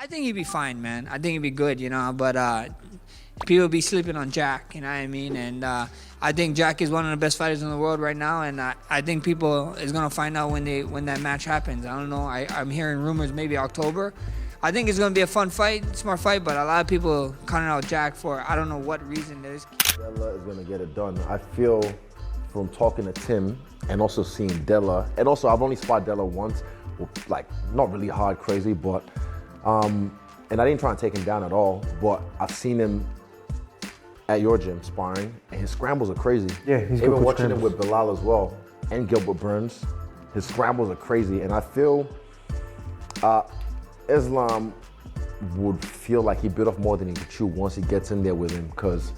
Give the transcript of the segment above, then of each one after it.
I think he'd be fine, man. I think he'd be good, you know, but people be sleeping on Jack, you know what I mean? And I think Jack is one of the best fighters in the world right now, and I think people is gonna find out when that match happens. I don't know. I'm hearing rumors maybe October. I think it's gonna be a fun fight, smart fight, but a lot of people counting out Jack for I don't know what reason it is. Della is gonna get it done. I feel from talking to Tim and also seeing Della, and also I've only spotted Della once, like not really hard crazy, but and I didn't try and take him down at all, but I've seen him at your gym sparring, and his scrambles are crazy. Yeah, he's good. Even watching him with Bilal as well, and Gilbert Burns, his scrambles are crazy, and I feel Islam would feel like he bit off more than he could chew once he gets in there with him, because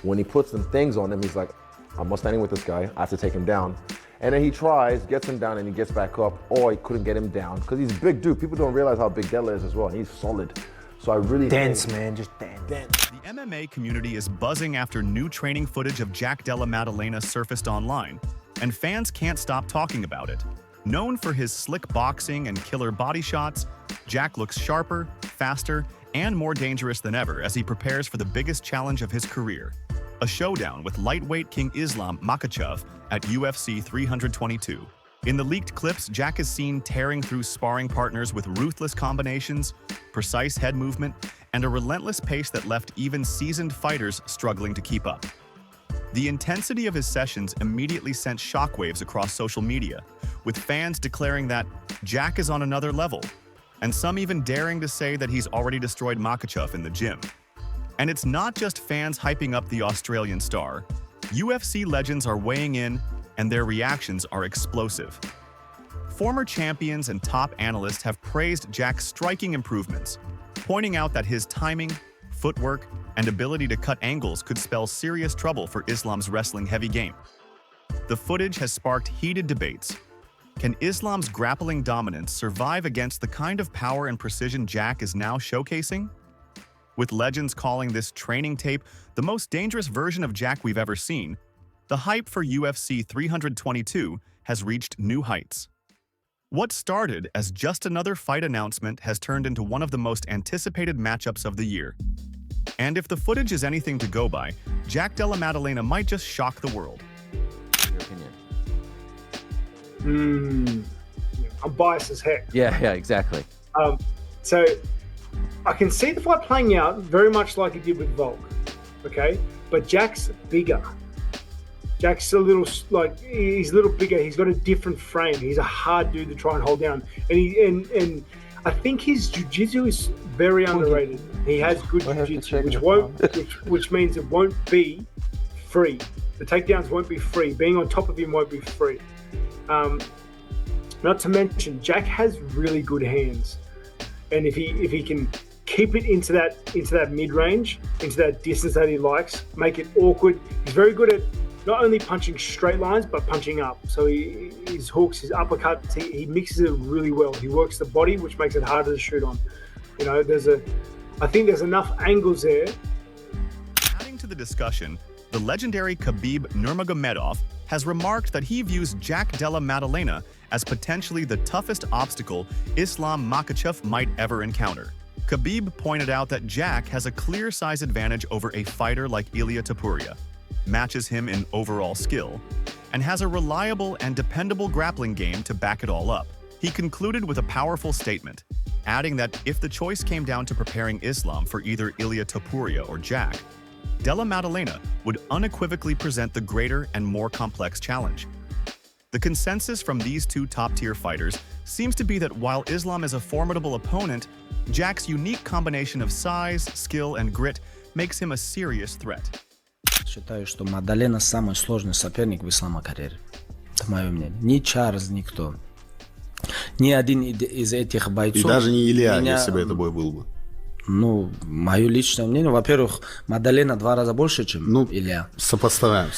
when he puts some things on him, he's like, I'm not standing with this guy, I have to take him down. And then he tries, gets him down, and he gets back up, or he couldn't get him down, because he's a big dude. People don't realize how big Della is as well, and he's solid. So I really dance, man, just dance. The MMA community is buzzing after new training footage of Jack Della Maddalena surfaced online, and fans can't stop talking about it. Known for his slick boxing and killer body shots, Jack looks sharper, faster, and more dangerous than ever as he prepares for the biggest challenge of his career, a showdown with lightweight King Islam Makhachev at UFC 322. In the leaked clips, Jack is seen tearing through sparring partners with ruthless combinations, precise head movement, and a relentless pace that left even seasoned fighters struggling to keep up. The intensity of his sessions immediately sent shockwaves across social media, with fans declaring that Jack is on another level, and some even daring to say that he's already destroyed Makhachev in the gym. And it's not just fans hyping up the Australian star. UFC legends are weighing in, and their reactions are explosive. Former champions and top analysts have praised Jack's striking improvements, pointing out that his timing, footwork, and ability to cut angles could spell serious trouble for Islam's wrestling-heavy game. The footage has sparked heated debates. Can Islam's grappling dominance survive against the kind of power and precision Jack is now showcasing? With legends calling this training tape the most dangerous version of Jack we've ever seen, the hype for UFC 322 has reached new heights. What started as just another fight announcement has turned into one of the most anticipated matchups of the year. And if the footage is anything to go by, Jack Della Maddalena might just shock the world. Your opinion? I'm biased as heck. Yeah, exactly. So I can see the fight playing out very much like it did with Volk, okay? But Jack's bigger. Jack's a little, he's a little bigger. He's got a different frame. He's a hard dude to try and hold down. And I think his jiu-jitsu is very underrated. He has good jiu-jitsu, which means it won't be free. The takedowns won't be free. Being on top of him won't be free. Not to mention, Jack has really good hands. And if he can keep it into that mid-range, into that distance that he likes, make it awkward. He's very good at not only punching straight lines, but punching up. So his hooks, his uppercuts, he mixes it really well. He works the body, which makes it harder to shoot on. You know, I think there's enough angles there. Adding to the discussion, the legendary Khabib Nurmagomedov has remarked that he views Jack Della Maddalena as potentially the toughest obstacle Islam Makhachev might ever encounter. Khabib pointed out that Jack has a clear size advantage over a fighter like Ilia Topuria, matches him in overall skill, and has a reliable and dependable grappling game to back it all up. He concluded with a powerful statement, adding that if the choice came down to preparing Islam for either Ilia Topuria or Jack, Della Maddalena would unequivocally present the greater and more complex challenge. The consensus from these two top-tier fighters seems to be that while Islam is a formidable opponent, Jack's unique combination of size, skill, and grit makes him a serious threat. Считаю, что Мадалена самый сложный соперник в ислама карьере. Это мое мнение. Ни Чарльз, никто. Ни один из этих бойцов... И даже не Илья, если бы это бой был бы. Ну, мое личное мнение, во-первых, Мадалена 2 раза больше, чем Илья. Сопоставим.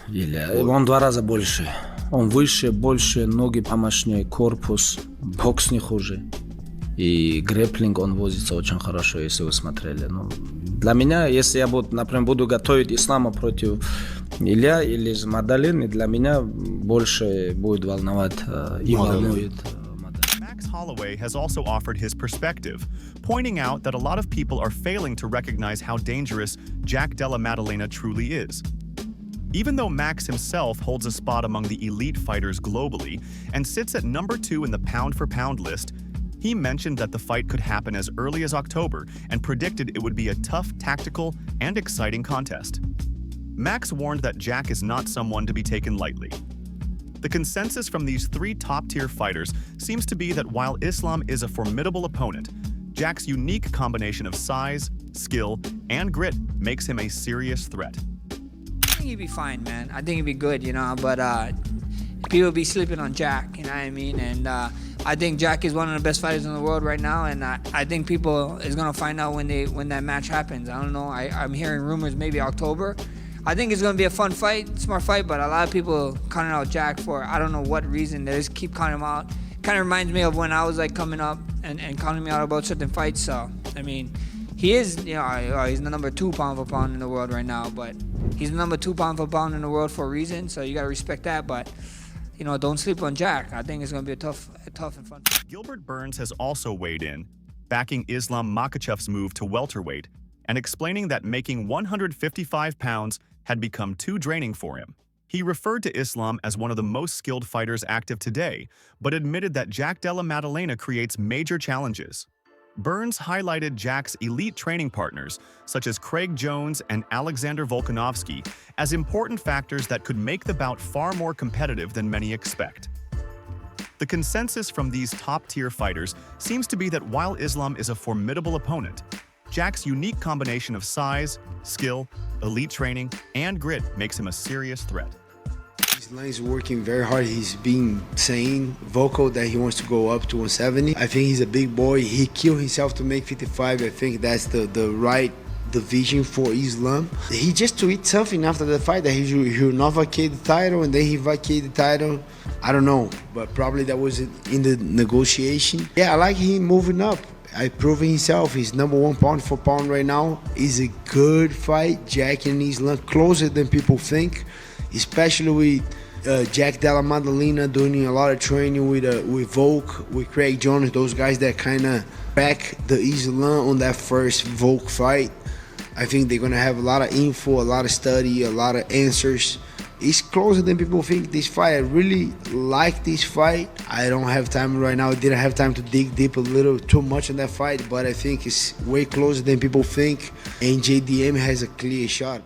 Илья. Он 2 раза больше. Он выше, больше, ноги помощнее, корпус, бокс не хуже. И грэпплинг, он возится очень хорошо, если вы смотрели. Ну, для меня, если я, например, буду готовить Ислама против Илья или Мадалены, для меня больше будет волновать и волнует Мадалена. Holloway has also offered his perspective, pointing out that a lot of people are failing to recognize how dangerous Jack Della Maddalena truly is. Even though Max himself holds a spot among the elite fighters globally and sits at number 2 in the pound-for-pound list, he mentioned that the fight could happen as early as October and predicted it would be a tough, tactical, and exciting contest. Max warned that Jack is not someone to be taken lightly. The consensus from these 3 top-tier fighters seems to be that while Islam is a formidable opponent, Jack's unique combination of size, skill, and grit makes him a serious threat. I think he'd be fine, man. I think he'd be good, but people be sleeping on Jack, you know what I mean? And I think Jack is one of the best fighters in the world right now, and I think people is gonna find out when that match happens. I don't know. I'm hearing rumors maybe October. I think it's gonna be a fun fight, smart fight, but a lot of people counting out Jack for I don't know what reason. They just keep counting him out. Kind of reminds me of when I was like coming up and counting me out about certain fights. So I mean, he is, he's the number 2 pound for pound in the world right now, but he's the number 2 pound for pound in the world for a reason. So you gotta respect that, but. Don't sleep on Jack. I think it's going to be a tough and fun. Gilbert Burns has also weighed in, backing Islam Makhachev's move to welterweight and explaining that making 155 pounds had become too draining for him. He referred to Islam as one of the most skilled fighters active today, but admitted that Jack Della Maddalena creates major challenges. Burns highlighted Jack's elite training partners, such as Craig Jones and Alexander Volkanovski, as important factors that could make the bout far more competitive than many expect. The consensus from these top-tier fighters seems to be that while Islam is a formidable opponent, Jack's unique combination of size, skill, elite training, and grit makes him a serious threat. Islam is working very hard. He's been saying vocal that he wants to go up to 170. I think he's a big boy. He killed himself to make 55. I think that's the right division for Islam. He just tweeted something after the fight that he will not vacate the title, and then he vacated the title. I don't know, but probably that was in the negotiation. Yeah, I like him moving up. I proving himself. He's number 1 pound for pound right now. It's a good fight. Jack and Islam closer than people think, especially with Jack Della Maddalena doing a lot of training with Volk, with Craig Jones, those guys that kind of back the Islam on that first Volk fight. I think they're going to have a lot of info, a lot of study, a lot of answers. It's closer than people think, this fight. I really like this fight. I don't have time right now. I didn't have time to dig deep a little too much on that fight, but I think it's way closer than people think, and JDM has a clear shot.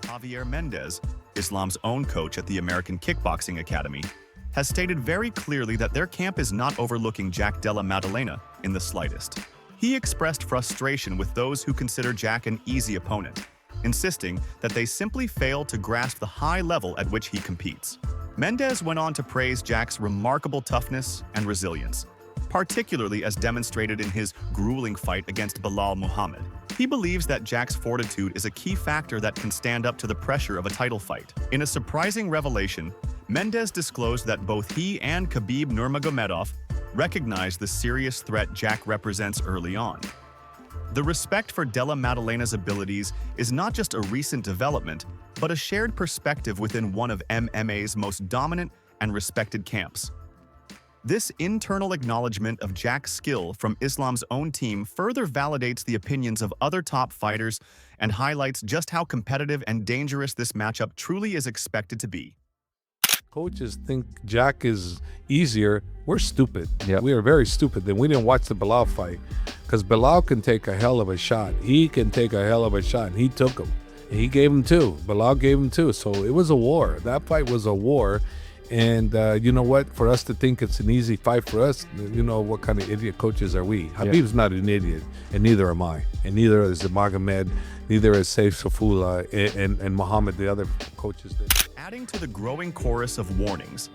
Javier Mendez, Islam's own coach at the American Kickboxing Academy, has stated very clearly that their camp is not overlooking Jack Della Maddalena in the slightest. He expressed frustration with those who consider Jack an easy opponent, insisting that they simply fail to grasp the high level at which he competes. Mendez went on to praise Jack's remarkable toughness and resilience, particularly as demonstrated in his grueling fight against Belal Muhammad. He believes that Jack's fortitude is a key factor that can stand up to the pressure of a title fight. In a surprising revelation, Mendez disclosed that both he and Khabib Nurmagomedov recognized the serious threat Jack represents early on. The respect for Della Maddalena's abilities is not just a recent development, but a shared perspective within one of MMA's most dominant and respected camps. This internal acknowledgement of Jack's skill from Islam's own team further validates the opinions of other top fighters and highlights just how competitive and dangerous this matchup truly is expected to be. Coaches think Jack is easier. We're stupid. Yep. We are very stupid. Then we didn't watch the Belal fight, because Belal can take a hell of a shot. He can take a hell of a shot, and he took him. And he gave him 2. Belal gave him 2. So it was a war. That fight was a war. And you know what? For us to think it's an easy fight for us, you know, what kind of idiot coaches are we? Habib's not an idiot, and neither am I. And neither is Magomed, neither is Saif Safullah, and Muhammad, the other coaches did. Adding to the growing chorus of warnings,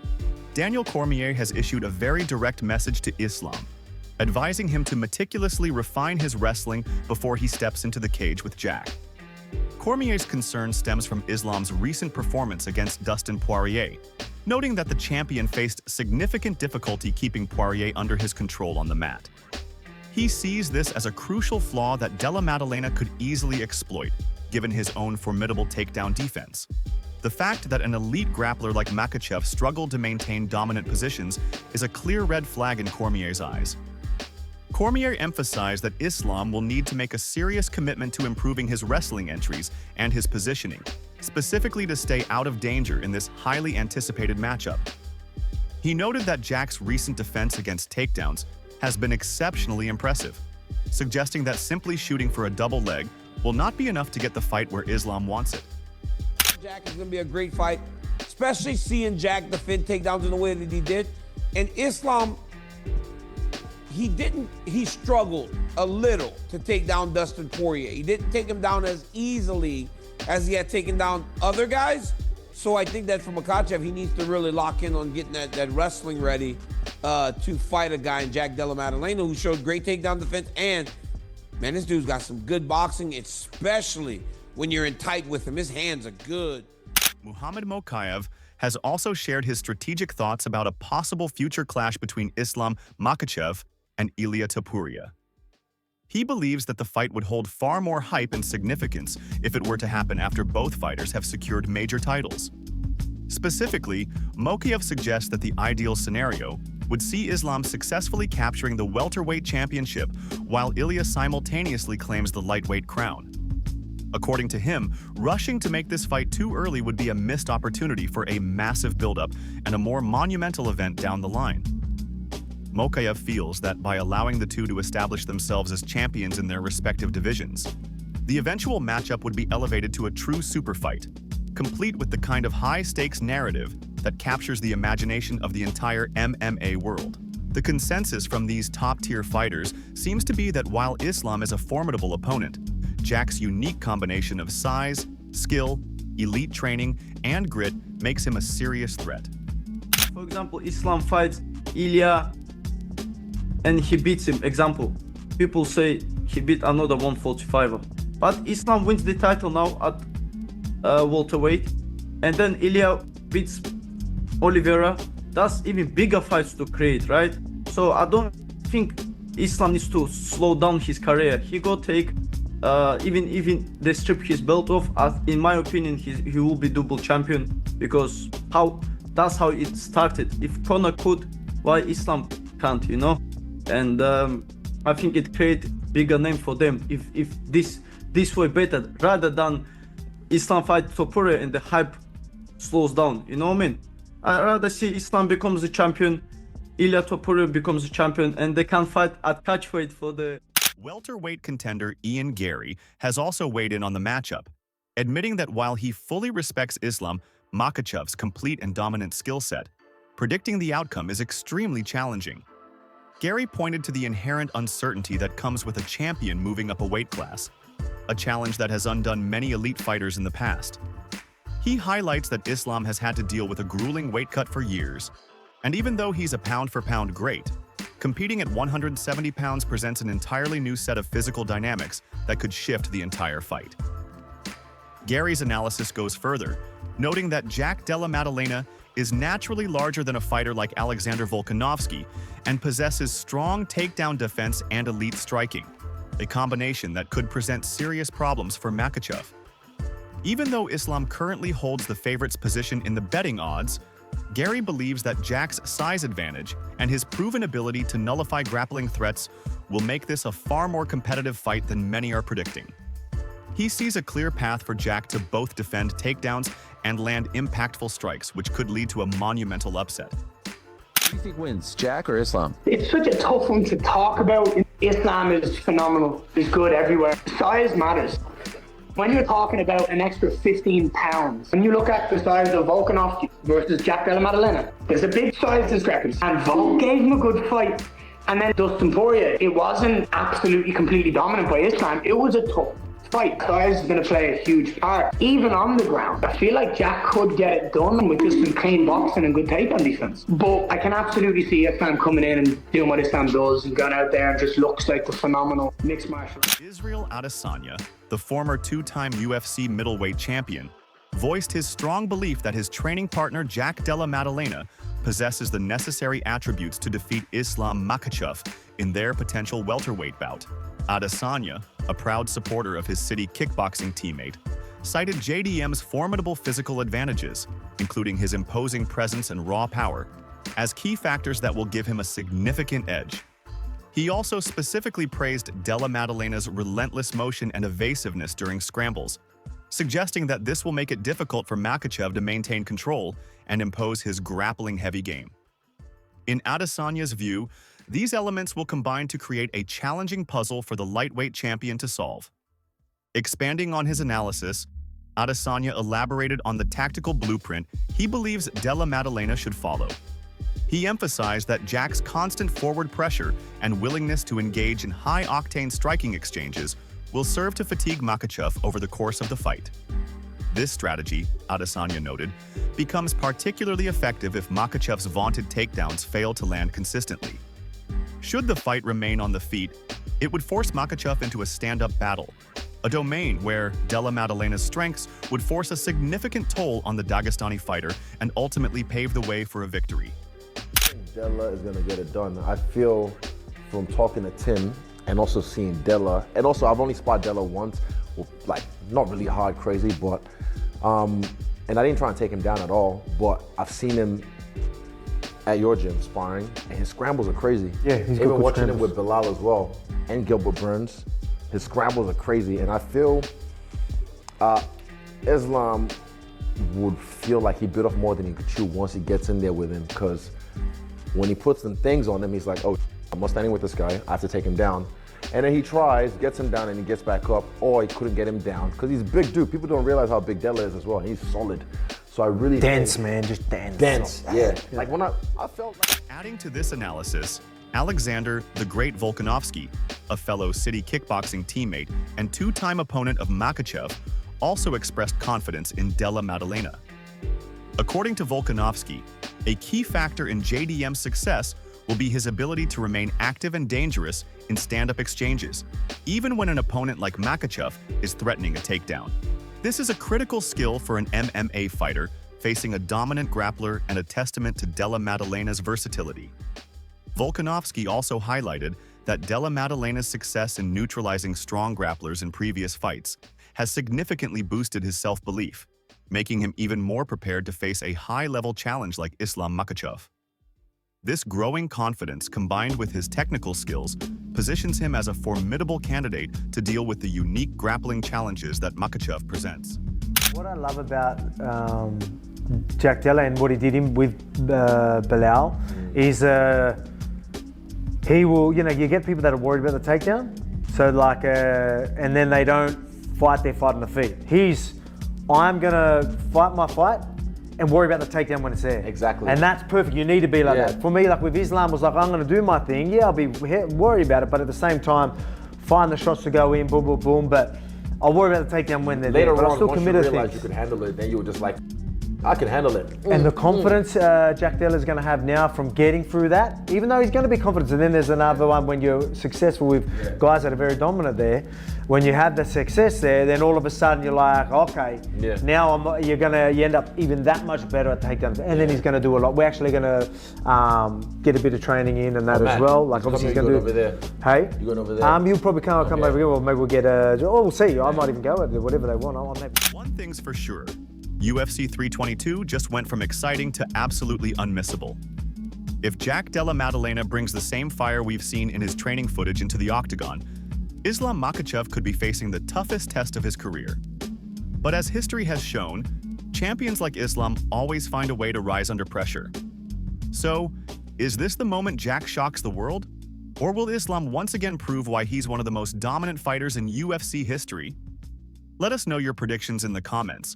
Daniel Cormier has issued a very direct message to Islam, advising him to meticulously refine his wrestling before he steps into the cage with Jack. Cormier's concern stems from Islam's recent performance against Dustin Poirier, noting that the champion faced significant difficulty keeping Poirier under his control on the mat. He sees this as a crucial flaw that Della Maddalena could easily exploit, given his own formidable takedown defense. The fact that an elite grappler like Makhachev struggled to maintain dominant positions is a clear red flag in Cormier's eyes. Cormier emphasized that Islam will need to make a serious commitment to improving his wrestling entries and his positioning, specifically to stay out of danger in this highly anticipated matchup. He noted that Jack's recent defense against takedowns has been exceptionally impressive, suggesting that simply shooting for a double leg will not be enough to get the fight where Islam wants it. Jack is going to be a great fight, especially seeing Jack defend takedowns in the way that he did. And Islam, he struggled a little to take down Dustin Poirier. He didn't take him down as easily as he had taken down other guys. So I think that for Makhachev, he needs to really lock in on getting that wrestling ready to fight a guy in Jack Della Maddalena who showed great takedown defense. And, man, this dude's got some good boxing, especially when you're in tight with him. His hands are good. Muhammad Mokaev has also shared his strategic thoughts about a possible future clash between Islam Makhachev and Ilia Topuria. He believes that the fight would hold far more hype and significance if it were to happen after both fighters have secured major titles. Specifically, Mokaev suggests that the ideal scenario would see Islam successfully capturing the welterweight championship while Ilia simultaneously claims the lightweight crown. According to him, rushing to make this fight too early would be a missed opportunity for a massive buildup and a more monumental event down the line. Mokaev feels that by allowing the two to establish themselves as champions in their respective divisions, the eventual matchup would be elevated to a true super fight, complete with the kind of high-stakes narrative that captures the imagination of the entire MMA world. The consensus from these top-tier fighters seems to be that while Islam is a formidable opponent, Jack's unique combination of size, skill, elite training, and grit makes him a serious threat. For example, Islam fights Ilia and he beats him. Example, people say he beat another 145er. But Islam wins the title now at welterweight. And then Ilia beats Oliveira. That's even bigger fights to create, right? So I don't think Islam needs to slow down his career. He go take even they strip his belt off. In my opinion, he will be double champion because that's how it started. If Conor could, why Islam can't, you know? And I think it create bigger name for them if this way better rather than Islam fight Topuria and the hype slows down. You know what I mean? I'd rather see Islam becomes the champion, Ilia Topuria becomes the champion, and they can fight at catchweight for the. Welterweight contender Ian Gary has also weighed in on the matchup, admitting that while he fully respects Islam Makhachev's complete and dominant skill set, predicting the outcome is extremely challenging. Gary pointed to the inherent uncertainty that comes with a champion moving up a weight class, a challenge that has undone many elite fighters in the past. He highlights that Islam has had to deal with a grueling weight cut for years, and even though he's a pound-for-pound great, competing at 170 pounds presents an entirely new set of physical dynamics that could shift the entire fight. Gary's analysis goes further, noting that Jack Della Maddalena is naturally larger than a fighter like Alexander Volkanovski and possesses strong takedown defense and elite striking, a combination that could present serious problems for Makhachev. Even though Islam currently holds the favorite's position in the betting odds, Gary believes that Jack's size advantage and his proven ability to nullify grappling threats will make this a far more competitive fight than many are predicting. He sees a clear path for Jack to both defend takedowns and land impactful strikes, which could lead to a monumental upset. Who do you think wins, Jack or Islam? It's such a tough one to talk about. Islam is phenomenal. He's good everywhere. Size matters. When you're talking about an extra 15 pounds, when you look at the size of Volkanovski versus Jack Della Maddalena, there's a big size discrepancy. And Volk gave him a good fight. And then Dustin Poirier, it wasn't absolutely completely dominant by Islam. It was a tough fight. Size is going to play a huge part. Even on the ground, I feel like Jack could get it done with just some clean boxing and good takedown defense. But I can absolutely see Islam coming in and doing what Islam does and going out there and just looks like the phenomenal mixed martial arts. Israel Adesanya, the former two-time UFC middleweight champion, voiced his strong belief that his training partner Jack Della Maddalena possesses the necessary attributes to defeat Islam Makhachev in their potential welterweight bout. Adesanya, a proud supporter of his city kickboxing teammate, cited JDM's formidable physical advantages, including his imposing presence and raw power, as key factors that will give him a significant edge. He also specifically praised Della Maddalena's relentless motion and evasiveness during scrambles, suggesting that this will make it difficult for Makhachev to maintain control and impose his grappling-heavy game. In Adesanya's view, these elements will combine to create a challenging puzzle for the lightweight champion to solve. Expanding on his analysis, Adesanya elaborated on the tactical blueprint he believes Della Maddalena should follow. He emphasized that Jack's constant forward pressure and willingness to engage in high-octane striking exchanges will serve to fatigue Makhachev over the course of the fight. This strategy, Adesanya noted, becomes particularly effective if Makhachev's vaunted takedowns fail to land consistently. Should the fight remain on the feet, it would force Makhachev into a stand-up battle, a domain where Della Maddalena's strengths would force a significant toll on the Dagestani fighter and ultimately pave the way for a victory. Della is going to get it done. I feel from talking to Tim and also seeing Della, and also I've only sparred Della once, like not really hard crazy, but and I didn't try and take him down at all, but I've seen him at your gym sparring, and his scrambles are crazy. Yeah, he's even good watching him scrambles. with Bilal as well, and Gilbert Burns. His scrambles are crazy, and I feel Islam would feel like he bit off more than he could chew once he gets in there with him, because when he puts some things on him, he's like, oh, I'm not standing with this guy, I have to take him down. And then he tries, gets him down, and he gets back up, or he couldn't get him down, because he's a big dude. People don't realize how big Della is as well, and he's solid. So I really Dense, think, man, just dense. Dense, yeah. Like when I felt like... Adding to this analysis, Alexander the Great Volkanovski, a fellow City kickboxing teammate and two-time opponent of Makhachev, also expressed confidence in Della Maddalena. According to Volkanovski, a key factor in JDM's success will be his ability to remain active and dangerous in stand-up exchanges, even when an opponent like Makhachev is threatening a takedown. This is a critical skill for an MMA fighter facing a dominant grappler and a testament to Della Maddalena's versatility. Volkanovski also highlighted that Della Maddalena's success in neutralizing strong grapplers in previous fights has significantly boosted his self-belief, making him even more prepared to face a high-level challenge like Islam Makhachev. This growing confidence, combined with his technical skills, positions him as a formidable candidate to deal with the unique grappling challenges that Makhachev presents. What I love about Jack Della and what he did with Bilal is he will, you get people that are worried about the takedown, so like, and then they don't fight their fight on the feet. I'm gonna fight my fight and worry about the takedown when it's there. Exactly. And that's perfect. You need to be like Yeah. that. For me, like with Islam, was like, I'm gonna do my thing. Yeah, I'll be worried about it, but at the same time, find the shots to go in, boom, boom, boom. But I'll worry about the takedown when they're Later there. But I'll on, still once you commit to realize things. you could handle it, then you were just like, I can handle it. And the confidence Jack Della is going to have now from getting through that, even though he's going to be confident. And then there's another one when you're successful with guys that are very dominant there. When you have the success there, then all of a sudden you're like, okay, now you end up even that much better at takedowns. And then he's going to do a lot. We're actually going to get a bit of training in and that as well. Like obviously he's going to do. Over there. Hey, You going over there? He'll probably come over here, or maybe we'll get a. Oh, we'll see. I might even go with whatever they want. One thing's for sure. UFC 322 just went from exciting to absolutely unmissable. If Jack Della Maddalena brings the same fire we've seen in his training footage into the octagon, Islam Makhachev could be facing the toughest test of his career. But as history has shown, champions like Islam always find a way to rise under pressure. So, is this the moment Jack shocks the world? Or will Islam once again prove why he's one of the most dominant fighters in UFC history? Let us know your predictions in the comments.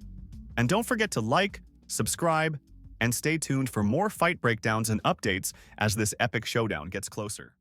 And don't forget to like, subscribe, and stay tuned for more fight breakdowns and updates as this epic showdown gets closer.